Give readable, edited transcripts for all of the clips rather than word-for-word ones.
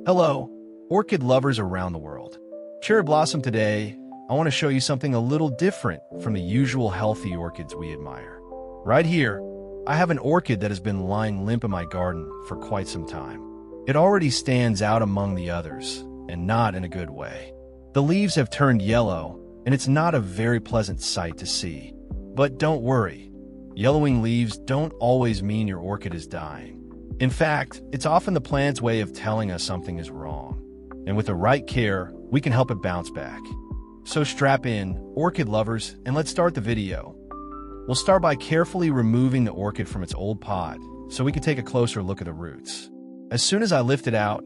Hello, orchid lovers around the world. Cherry Blossom, today, I want to show you something a little different from the usual healthy orchids we admire. Right here, I have an orchid that has been lying limp in my garden for quite some time. It already stands out among the others, and not in a good way. The leaves have turned yellow, and it's not a very pleasant sight to see. But don't worry, yellowing leaves don't always mean your orchid is dying. In fact, it's often the plant's way of telling us something is wrong. And with the right care, we can help it bounce back. So strap in, orchid lovers, and let's start the video. We'll start by carefully removing the orchid from its old pot, so we can take a closer look at the roots. As soon as I lift it out,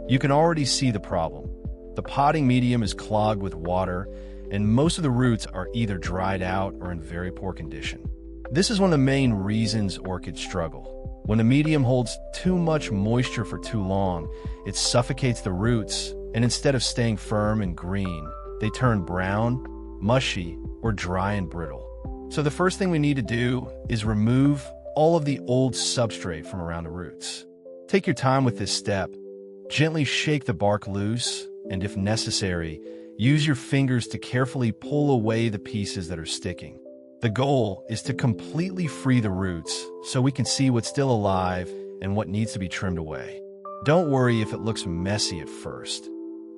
you can already see the problem. The potting medium is clogged with water, and most of the roots are either dried out or in very poor condition. This is one of the main reasons orchids struggle. When the medium holds too much moisture for too long, it suffocates the roots, and instead of staying firm and green, they turn brown, mushy, or dry and brittle. So the first thing we need to do is remove all of the old substrate from around the roots. Take your time with this step. Gently shake the bark loose, and if necessary, use your fingers to carefully pull away the pieces that are sticking. The goal is to completely free the roots so we can see what's still alive and what needs to be trimmed away. Don't worry if it looks messy at first.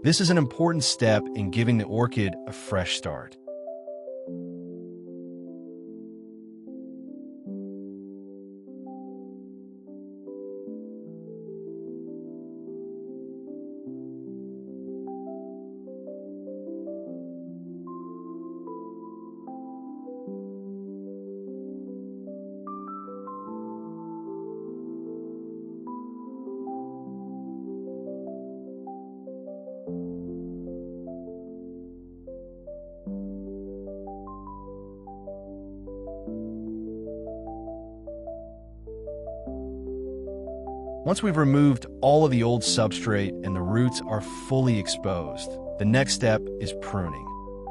This is an important step in giving the orchid a fresh start. Once we've removed all of the old substrate and the roots are fully exposed, the next step is pruning.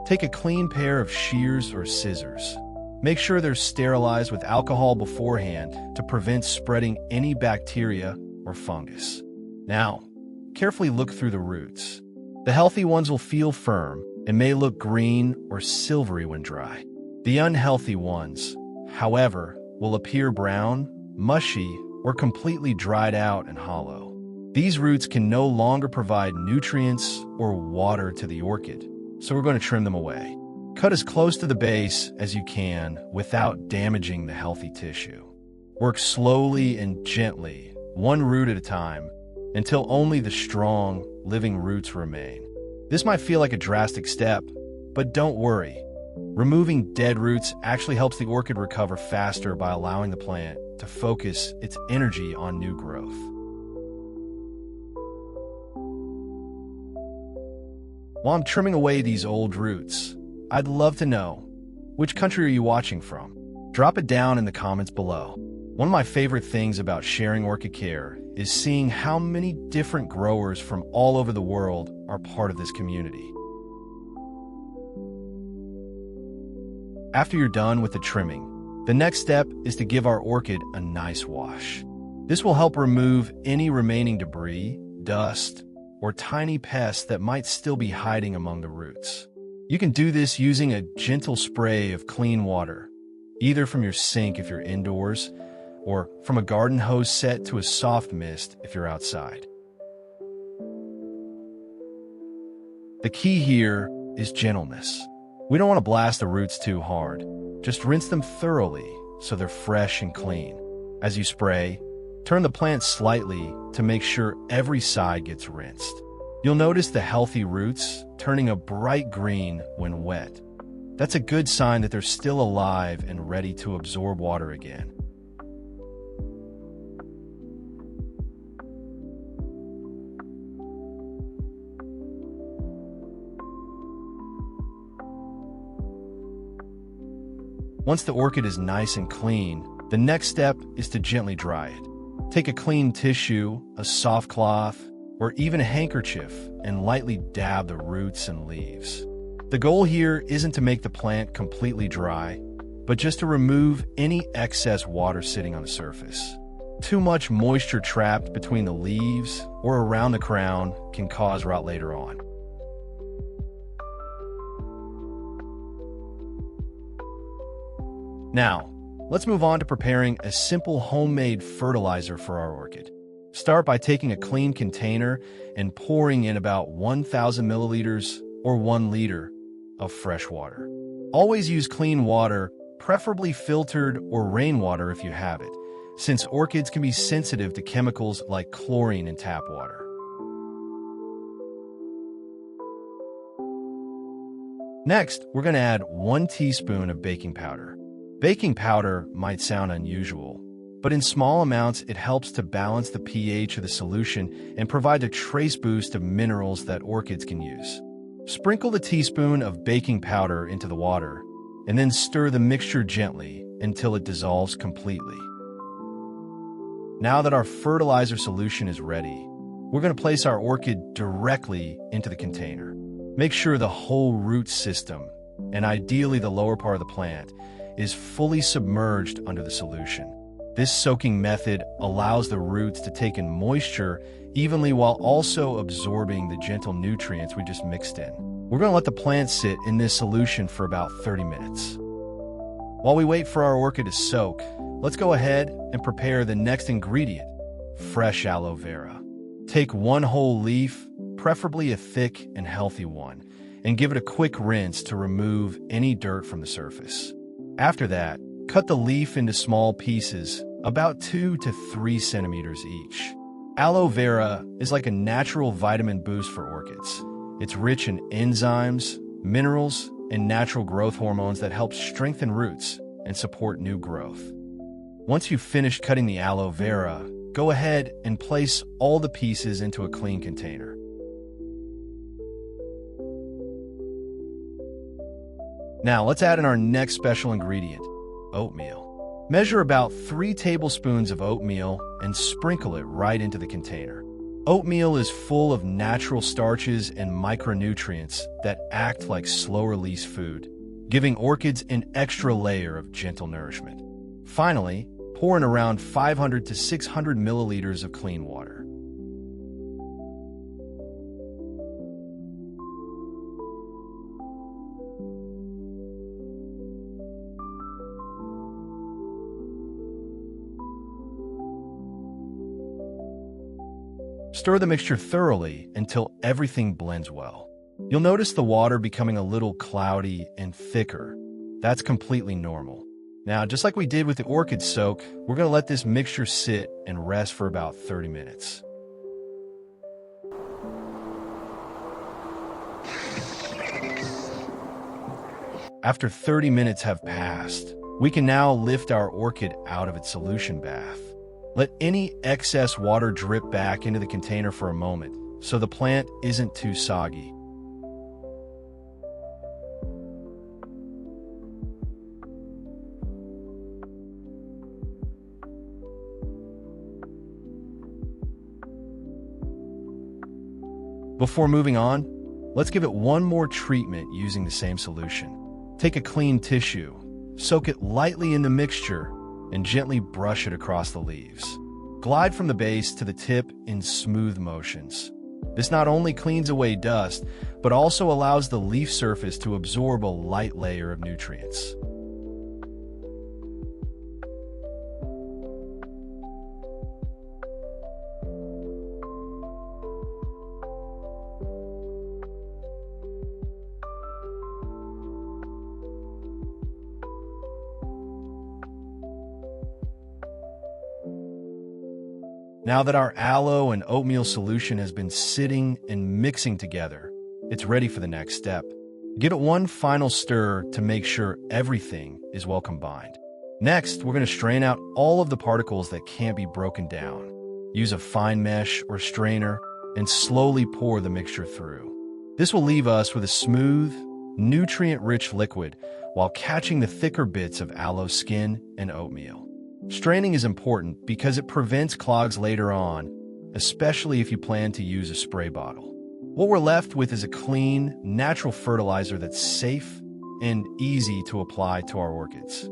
Take a clean pair of shears or scissors. Make sure they're sterilized with alcohol beforehand to prevent spreading any bacteria or fungus. Now, carefully look through the roots. The healthy ones will feel firm and may look green or silvery when dry. The unhealthy ones, however, will appear brown, mushy, or completely dried out and hollow. These roots can no longer provide nutrients or water to the orchid, so we're going to trim them away. Cut as close to the base as you can without damaging the healthy tissue. Work slowly and gently, one root at a time, until only the strong, living roots remain. This might feel like a drastic step, but don't worry. Removing dead roots actually helps the orchid recover faster by allowing the plant to focus its energy on new growth. While I'm trimming away these old roots, I'd love to know, which country are you watching from? Drop it down in the comments below. One of my favorite things about sharing orchid care is seeing how many different growers from all over the world are part of this community. After you're done with the trimming, the next step is to give our orchid a nice wash. This will help remove any remaining debris, dust, or tiny pests that might still be hiding among the roots. You can do this using a gentle spray of clean water, either from your sink if you're indoors, or from a garden hose set to a soft mist if you're outside. The key here is gentleness. We don't want to blast the roots too hard. Just rinse them thoroughly so they're fresh and clean. As you spray, turn the plant slightly to make sure every side gets rinsed. You'll notice the healthy roots turning a bright green when wet. That's a good sign that they're still alive and ready to absorb water again. Once the orchid is nice and clean, the next step is to gently dry it. Take a clean tissue, a soft cloth, or even a handkerchief and lightly dab the roots and leaves. The goal here isn't to make the plant completely dry, but just to remove any excess water sitting on the surface. Too much moisture trapped between the leaves or around the crown can cause rot later on. Now, let's move on to preparing a simple homemade fertilizer for our orchid. Start by taking a clean container and pouring in about 1,000 milliliters or 1 liter of fresh water. Always use clean water, preferably filtered or rainwater if you have it, since orchids can be sensitive to chemicals like chlorine in tap water. Next, we're going to add 1 teaspoon of baking powder. Baking powder might sound unusual, but in small amounts it helps to balance the pH of the solution and provide a trace boost of minerals that orchids can use. Sprinkle the teaspoon of baking powder into the water, and then stir the mixture gently until it dissolves completely. Now that our fertilizer solution is ready, we're going to place our orchid directly into the container. Make sure the whole root system, and ideally the lower part of the plant, is fully submerged under the solution. This soaking method allows the roots to take in moisture evenly while also absorbing the gentle nutrients we just mixed in. We're going to let the plant sit in this solution for about 30 minutes. While we wait for our orchid to soak, let's go ahead and prepare the next ingredient, fresh aloe vera. Take 1 whole leaf, preferably a thick and healthy one, and give it a quick rinse to remove any dirt from the surface. After that, cut the leaf into small pieces, about 2 to 3 centimeters each. Aloe vera is like a natural vitamin boost for orchids. It's rich in enzymes, minerals, and natural growth hormones that help strengthen roots and support new growth. Once you've finished cutting the aloe vera, go ahead and place all the pieces into a clean container. Now, let's add in our next special ingredient, oatmeal. Measure about 3 tablespoons of oatmeal and sprinkle it right into the container. Oatmeal is full of natural starches and micronutrients that act like slow-release food, giving orchids an extra layer of gentle nourishment. Finally, pour in around 500 to 600 milliliters of clean water. Stir the mixture thoroughly until everything blends well. You'll notice the water becoming a little cloudy and thicker. That's completely normal. Now, just like we did with the orchid soak, we're going to let this mixture sit and rest for about 30 minutes. After 30 minutes have passed, we can now lift our orchid out of its solution bath. Let any excess water drip back into the container for a moment so the plant isn't too soggy. Before moving on, let's give it one more treatment using the same solution. Take a clean tissue, soak it lightly in the mixture, and gently brush it across the leaves. Glide from the base to the tip in smooth motions. This not only cleans away dust, but also allows the leaf surface to absorb a light layer of nutrients. Now that our aloe and oatmeal solution has been sitting and mixing together, it's ready for the next step. Give it one final stir to make sure everything is well combined. Next, we're going to strain out all of the particles that can't be broken down. Use a fine mesh or strainer and slowly pour the mixture through. This will leave us with a smooth, nutrient-rich liquid while catching the thicker bits of aloe skin and oatmeal. Straining is important because it prevents clogs later on, especially if you plan to use a spray bottle. What we're left with is a clean, natural fertilizer that's safe and easy to apply to our orchids.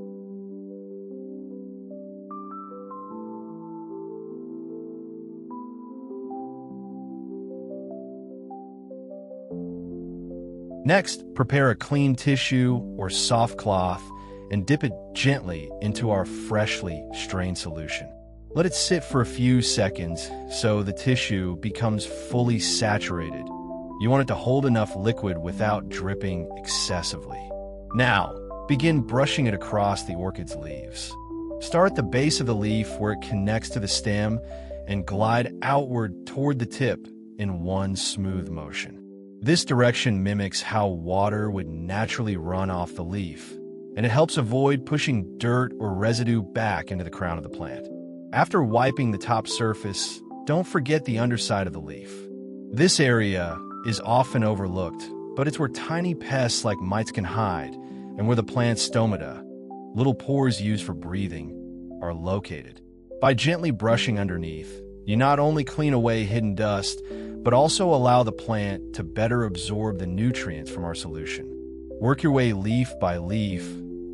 Next, prepare a clean tissue or soft cloth and dip it gently into our freshly strained solution. Let it sit for a few seconds so the tissue becomes fully saturated. You want it to hold enough liquid without dripping excessively. Now, begin brushing it across the orchid's leaves. Start at the base of the leaf where it connects to the stem and glide outward toward the tip in one smooth motion. This direction mimics how water would naturally run off the leaf, and it helps avoid pushing dirt or residue back into the crown of the plant. After wiping the top surface, don't forget the underside of the leaf. This area is often overlooked, but it's where tiny pests like mites can hide and where the plant's stomata, little pores used for breathing, are located. By gently brushing underneath, you not only clean away hidden dust, but also allow the plant to better absorb the nutrients from our solution. Work your way leaf by leaf,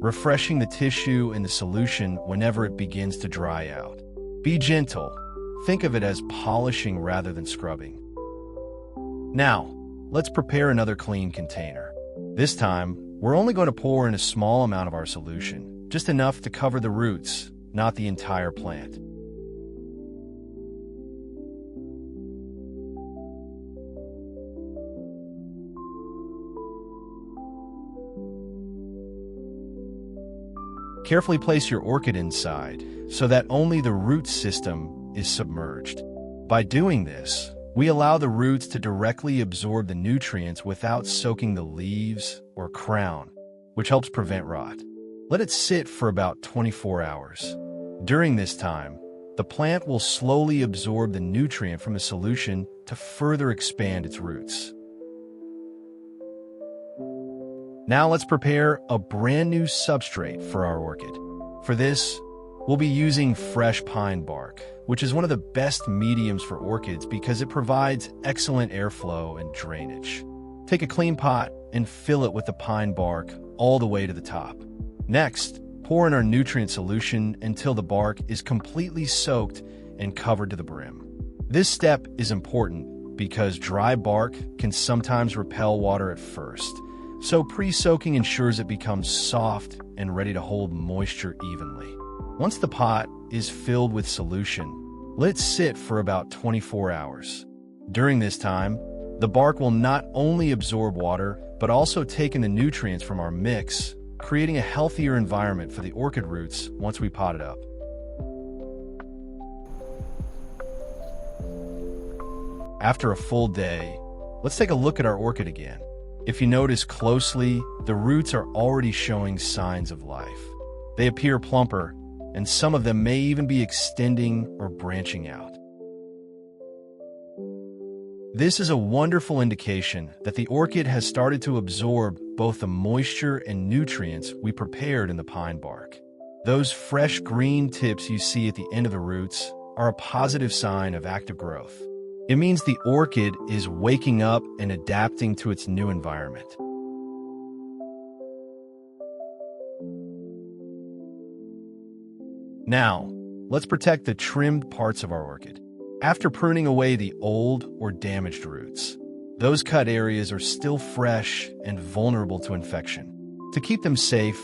refreshing the tissue in the solution whenever it begins to dry out. Be gentle. Think of it as polishing rather than scrubbing. Now, let's prepare another clean container. This time, we're only going to pour in a small amount of our solution, just enough to cover the roots, not the entire plant. Carefully place your orchid inside so that only the root system is submerged. By doing this, we allow the roots to directly absorb the nutrients without soaking the leaves or crown, which helps prevent rot. Let it sit for about 24 hours. During this time, the plant will slowly absorb the nutrient from the solution to further expand its roots. Now let's prepare a brand new substrate for our orchid. For this, we'll be using fresh pine bark, which is one of the best mediums for orchids because it provides excellent airflow and drainage. Take a clean pot and fill it with the pine bark all the way to the top. Next, pour in our nutrient solution until the bark is completely soaked and covered to the brim. This step is important because dry bark can sometimes repel water at first. So pre-soaking ensures it becomes soft and ready to hold moisture evenly. Once the pot is filled with solution, let it sit for about 24 hours. During this time, the bark will not only absorb water, but also take in the nutrients from our mix, creating a healthier environment for the orchid roots once we pot it up. After a full day, let's take a look at our orchid again. If you notice closely, the roots are already showing signs of life. They appear plumper, and some of them may even be extending or branching out. This is a wonderful indication that the orchid has started to absorb both the moisture and nutrients we prepared in the pine bark. Those fresh green tips you see at the end of the roots are a positive sign of active growth. It means the orchid is waking up and adapting to its new environment. Now, let's protect the trimmed parts of our orchid. After pruning away the old or damaged roots, those cut areas are still fresh and vulnerable to infection. To keep them safe,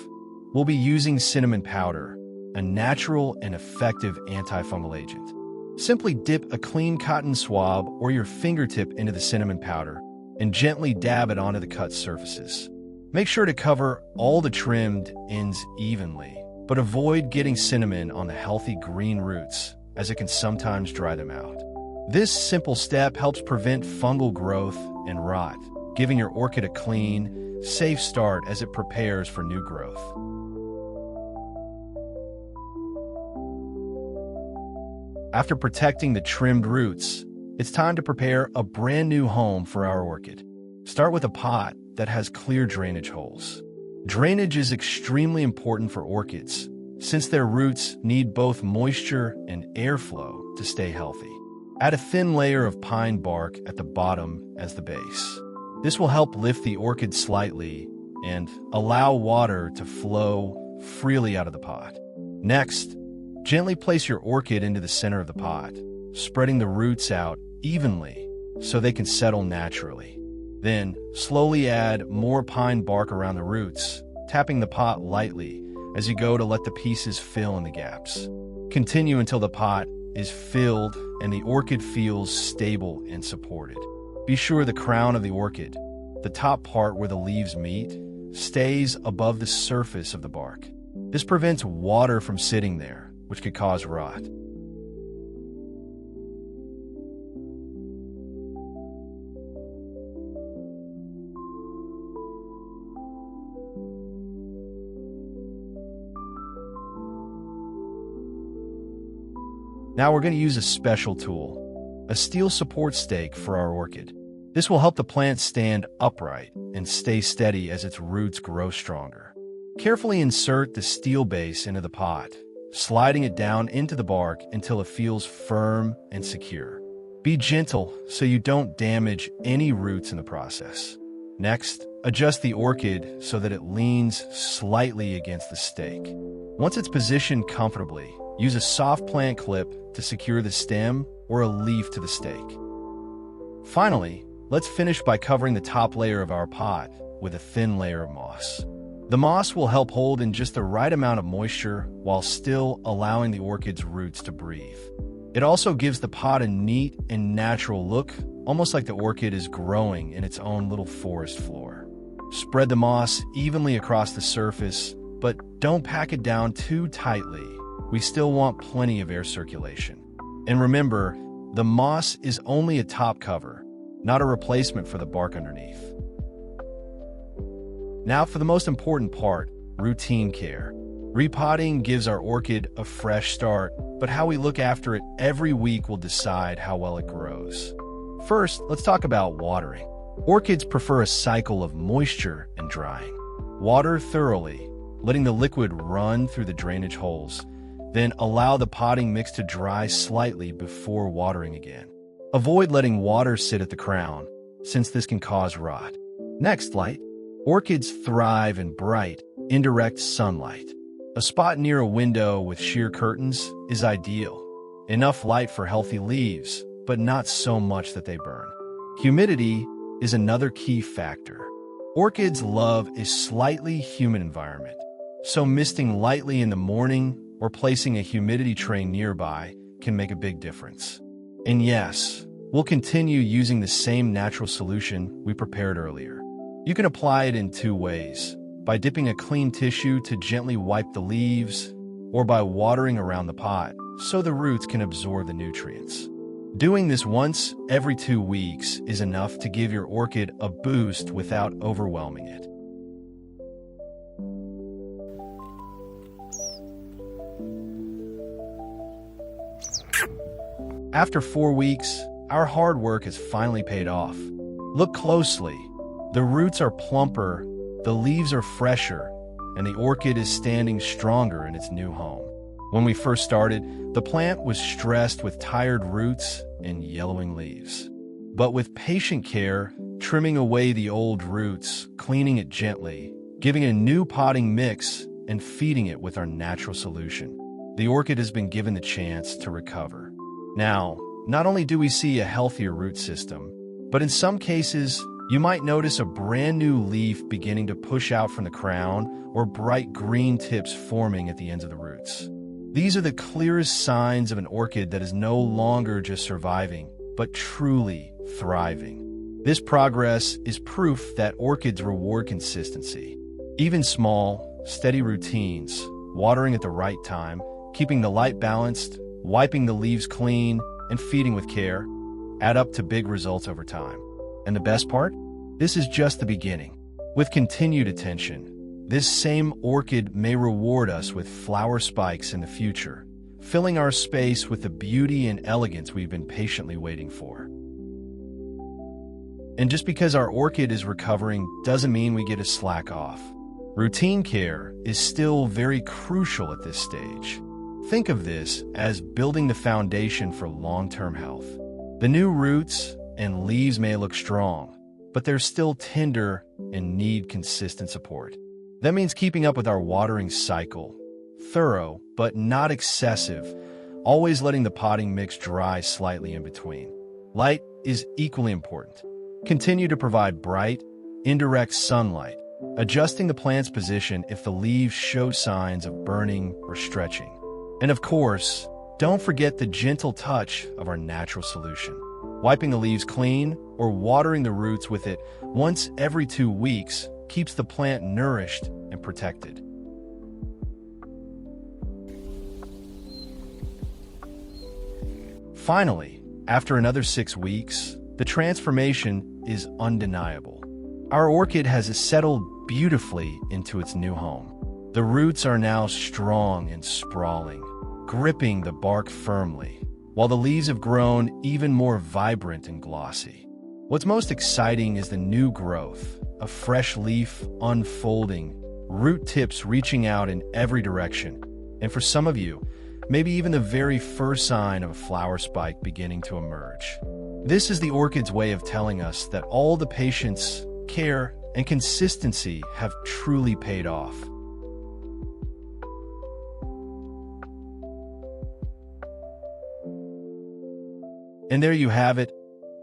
we'll be using cinnamon powder, a natural and effective antifungal agent. Simply dip a clean cotton swab or your fingertip into the cinnamon powder and gently dab it onto the cut surfaces. Make sure to cover all the trimmed ends evenly, but avoid getting cinnamon on the healthy green roots, as it can sometimes dry them out. This simple step helps prevent fungal growth and rot, giving your orchid a clean, safe start as it prepares for new growth. After protecting the trimmed roots, it's time to prepare a brand new home for our orchid. Start with a pot that has clear drainage holes. Drainage is extremely important for orchids, since their roots need both moisture and airflow to stay healthy. Add a thin layer of pine bark at the bottom as the base. This will help lift the orchid slightly and allow water to flow freely out of the pot. Next, gently place your orchid into the center of the pot, spreading the roots out evenly so they can settle naturally. Then, slowly add more pine bark around the roots, tapping the pot lightly as you go to let the pieces fill in the gaps. Continue until the pot is filled and the orchid feels stable and supported. Be sure the crown of the orchid, the top part where the leaves meet, stays above the surface of the bark. This prevents water from sitting there, which could cause rot. Now we're going to use a special tool, a steel support stake for our orchid. This will help the plant stand upright and stay steady as its roots grow stronger. Carefully insert the steel base into the pot, sliding it down into the bark until it feels firm and secure. Be gentle so you don't damage any roots in the process. Next, adjust the orchid so that it leans slightly against the stake. Once it's positioned comfortably, use a soft plant clip to secure the stem or a leaf to the stake. Finally, let's finish by covering the top layer of our pot with a thin layer of moss. The moss will help hold in just the right amount of moisture while still allowing the orchid's roots to breathe. It also gives the pot a neat and natural look, almost like the orchid is growing in its own little forest floor. Spread the moss evenly across the surface, but don't pack it down too tightly. We still want plenty of air circulation. And remember, the moss is only a top cover, not a replacement for the bark underneath. Now for the most important part, routine care. Repotting gives our orchid a fresh start, but how we look after it every week will decide how well it grows. First, let's talk about watering. Orchids prefer a cycle of moisture and drying. Water thoroughly, letting the liquid run through the drainage holes. Then allow the potting mix to dry slightly before watering again. Avoid letting water sit at the crown, since this can cause rot. Next, light. Orchids thrive in bright, indirect sunlight. A spot near a window with sheer curtains is ideal. Enough light for healthy leaves, but not so much that they burn. Humidity is another key factor. Orchids love a slightly humid environment, so misting lightly in the morning or placing a humidity tray nearby can make a big difference. And yes, we'll continue using the same natural solution we prepared earlier. You can apply it in two ways, by dipping a clean tissue to gently wipe the leaves, or by watering around the pot so the roots can absorb the nutrients. Doing this once every 2 weeks is enough to give your orchid a boost without overwhelming it. After 4 weeks, our hard work has finally paid off. Look closely. The roots are plumper, the leaves are fresher, and the orchid is standing stronger in its new home. When we first started, the plant was stressed with tired roots and yellowing leaves. But with patient care, trimming away the old roots, cleaning it gently, giving it a new potting mix, and feeding it with our natural solution, the orchid has been given the chance to recover. Now, not only do we see a healthier root system, but in some cases, you might notice a brand new leaf beginning to push out from the crown or bright green tips forming at the ends of the roots. These are the clearest signs of an orchid that is no longer just surviving, but truly thriving. This progress is proof that orchids reward consistency. Even small, steady routines, watering at the right time, keeping the light balanced, wiping the leaves clean, and feeding with care, add up to big results over time. And the best part? This is just the beginning. With continued attention, this same orchid may reward us with flower spikes in the future, filling our space with the beauty and elegance we've been patiently waiting for. And just because our orchid is recovering doesn't mean we get to slack off. Routine care is still very crucial at this stage. Think of this as building the foundation for long-term health. The new roots and leaves may look strong, but they're still tender and need consistent support. That means keeping up with our watering cycle, thorough but not excessive, always letting the potting mix dry slightly in between. Light is equally important. Continue to provide bright, indirect sunlight, adjusting the plant's position if the leaves show signs of burning or stretching. And of course, don't forget the gentle touch of our natural solution. Wiping the leaves clean or watering the roots with it once every 2 weeks keeps the plant nourished and protected. Finally, after another 6 weeks, the transformation is undeniable. Our orchid has settled beautifully into its new home. The roots are now strong and sprawling, gripping the bark firmly, while the leaves have grown even more vibrant and glossy. What's most exciting is the new growth, a fresh leaf unfolding, root tips reaching out in every direction, and for some of you, maybe even the very first sign of a flower spike beginning to emerge. This is the orchid's way of telling us that all the patience, care, and consistency have truly paid off. And there you have it,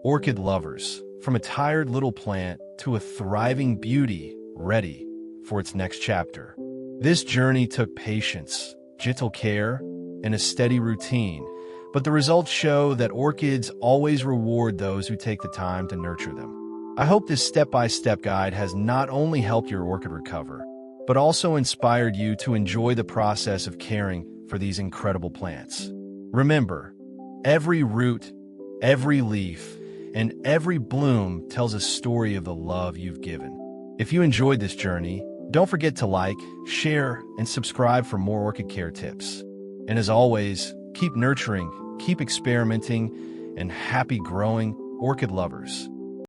orchid lovers, from a tired little plant to a thriving beauty ready for its next chapter. This journey took patience, gentle care, and a steady routine, but the results show that orchids always reward those who take the time to nurture them. I hope this step-by-step guide has not only helped your orchid recover, but also inspired you to enjoy the process of caring for these incredible plants. Remember, every root, every leaf, and every bloom tells a story of the love you've given. If you enjoyed this journey, don't forget to like, share, and subscribe for more orchid care tips. And as always, keep nurturing, keep experimenting, and happy growing, orchid lovers.